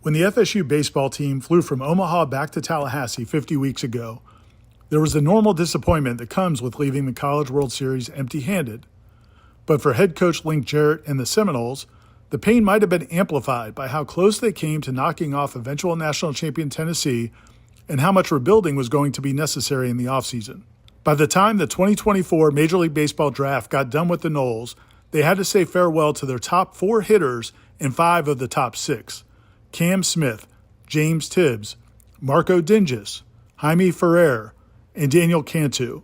When the FSU baseball team flew from Omaha back to Tallahassee 50 weeks ago, there was the normal disappointment that comes with leaving the College World Series empty-handed. But for head coach Link Jarrett and the Seminoles, the pain might have been amplified by how close they came to knocking off eventual national champion Tennessee and how much rebuilding was going to be necessary in the offseason. By the time the 2024 Major League Baseball draft got done with the Noles, they had to say farewell to their top 4 hitters and 5 of the top 6. Cam Smith, James Tibbs, Marco Dinges, Jaime Ferrer, and Daniel Cantu.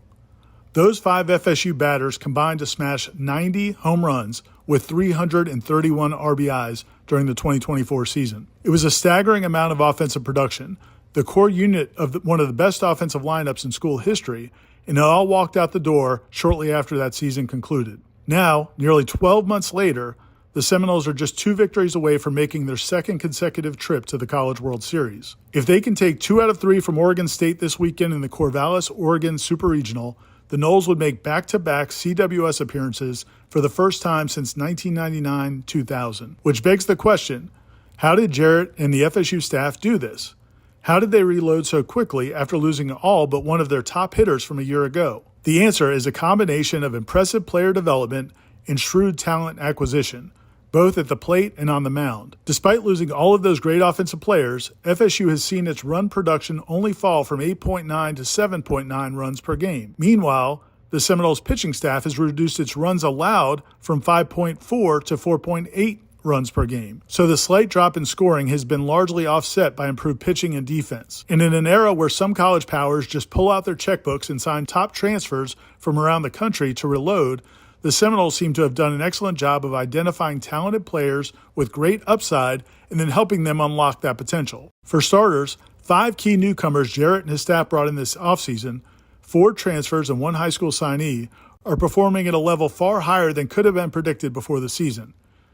Those 5 FSU batters combined to smash 90 home runs with 331 RBIs during the 2024 season. It was a staggering amount of offensive production, the core unit of one of the best offensive lineups in school history, and it all walked out the door shortly after that season concluded. Now, nearly 12 months later, the Seminoles are just 2 victories away from making their second consecutive trip to the College World Series. If they can take 2 out of 3 from Oregon State this weekend in the Corvallis, Oregon Super Regional, the Noles would make back-to-back CWS appearances for the first time since 1999-2000. Which begs the question, how did Jarrett and the FSU staff do this? How did they reload so quickly after losing all but one of their top hitters from a year ago? The answer is a combination of impressive player development and shrewd talent acquisition, both at the plate and on the mound. Despite losing all of those great offensive players, FSU has seen its run production only fall from 8.9 to 7.9 runs per game. Meanwhile, the Seminoles pitching staff has reduced its runs allowed from 5.4 to 4.8 runs per game. So the slight drop in scoring has been largely offset by improved pitching and defense. And in an era where some college powers just pull out their checkbooks and sign top transfers from around the country to reload, the Seminoles seem to have done an excellent job of identifying talented players with great upside and then helping them unlock that potential. For starters, 5 key newcomers Jarrett and his staff brought in this offseason, 4 transfers and 1 high school signee, are performing at a level far higher than could have been predicted before the season.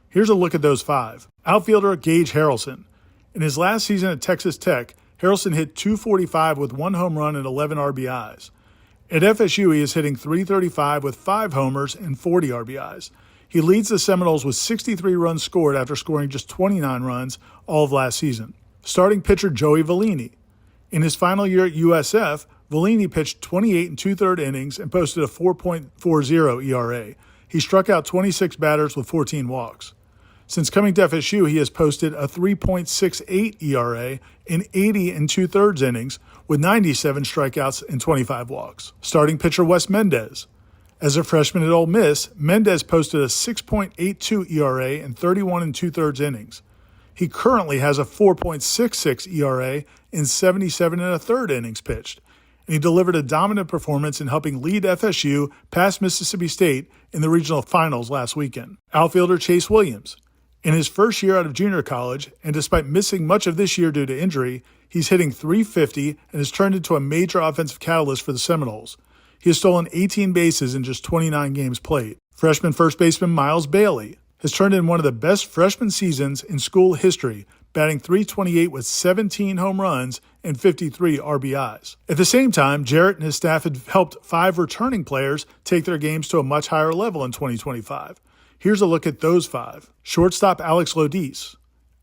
Here's a look at those 5. Outfielder Gage Harrelson. In his last season at Texas Tech, Harrelson hit .245 with 1 home run and 11 RBIs. At FSU, he is hitting .335 with 5 homers and 40 RBIs. He leads the Seminoles with 63 runs scored after scoring just 29 runs all of last season. Starting pitcher Joey Vellini. In his final year at USF, Vellini pitched 28 2/3 innings and posted a 4.40 ERA. He struck out 26 batters with 14 walks. Since coming to FSU, he has posted a 3.68 ERA in 80 2/3 innings with 97 strikeouts and 25 walks. Starting pitcher Wes Mendez. As a freshman at Ole Miss, Mendez posted a 6.82 ERA in 31 2/3 innings. He currently has a 4.66 ERA in 77 1/3 innings pitched, and he delivered a dominant performance in helping lead FSU past Mississippi State in the regional finals last weekend. Outfielder Chase Williams. In his first year out of junior college, and despite missing much of this year due to injury, he's hitting .350 and has turned into a major offensive catalyst for the Seminoles. He has stolen 18 bases in just 29 games played. Freshman first baseman Miles Bailey has turned in one of the best freshman seasons in school history, batting .328 with 17 home runs and 53 RBIs. At the same time, Jarrett and his staff had helped 5 returning players take their games to a much higher level in 2025. Here's a look at those 5. Shortstop Alex Lodis.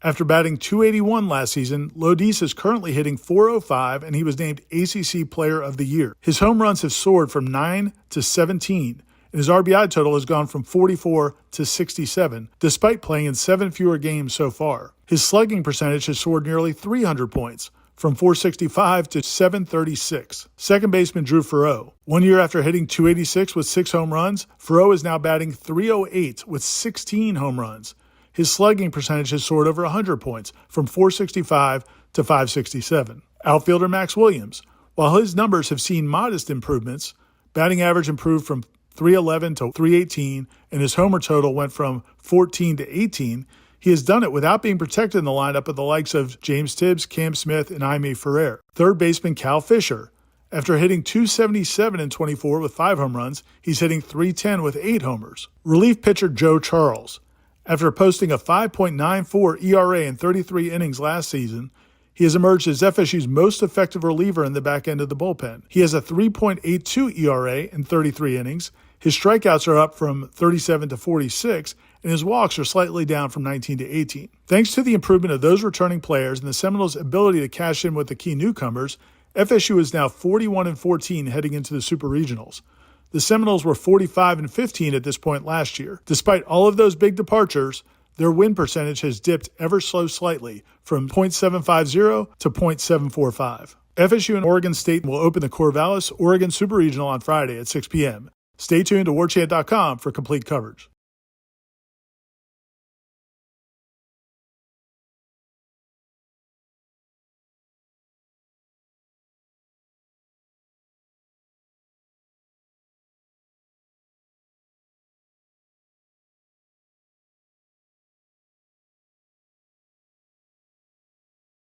After batting .281 last season, Lodis is currently hitting .405 and he was named ACC Player of the Year. His home runs have soared from 9 to 17, and his RBI total has gone from 44 to 67, despite playing in 7 fewer games so far. His slugging percentage has soared nearly 300 points, from .465 to .736. Second baseman Drew Farreau. 1 year after hitting .286 with 6 home runs, Farreau is now batting .308 with 16 home runs. His slugging percentage has soared over 100 points, from .465 to .567. Outfielder Max Williams. While his numbers have seen modest improvements, batting average improved from .311 to .318, and his homer total went from 14 to 18, he has done it without being protected in the lineup of the likes of James Tibbs, Cam Smith, and Jaime Ferrer. Third baseman Cal Fisher. After hitting .277 in 24 with 5 home runs, he's hitting .310 with 8 homers. Relief pitcher Joe Charles. After posting a 5.94 ERA in 33 innings last season, he has emerged as FSU's most effective reliever in the back end of the bullpen. He has a 3.82 ERA in 33 innings. His strikeouts are up from 37 to 46, and his walks are slightly down from 19 to 18. Thanks to the improvement of those returning players and the Seminoles' ability to cash in with the key newcomers, FSU is now 41-14 heading into the Super Regionals. The Seminoles were 45-15 at this point last year. Despite all of those big departures, their win percentage has dipped ever so slightly from .750 to .745. FSU and Oregon State will open the Corvallis, Oregon Super Regional on Friday at 6 p.m. Stay tuned to Warchant.com for complete coverage.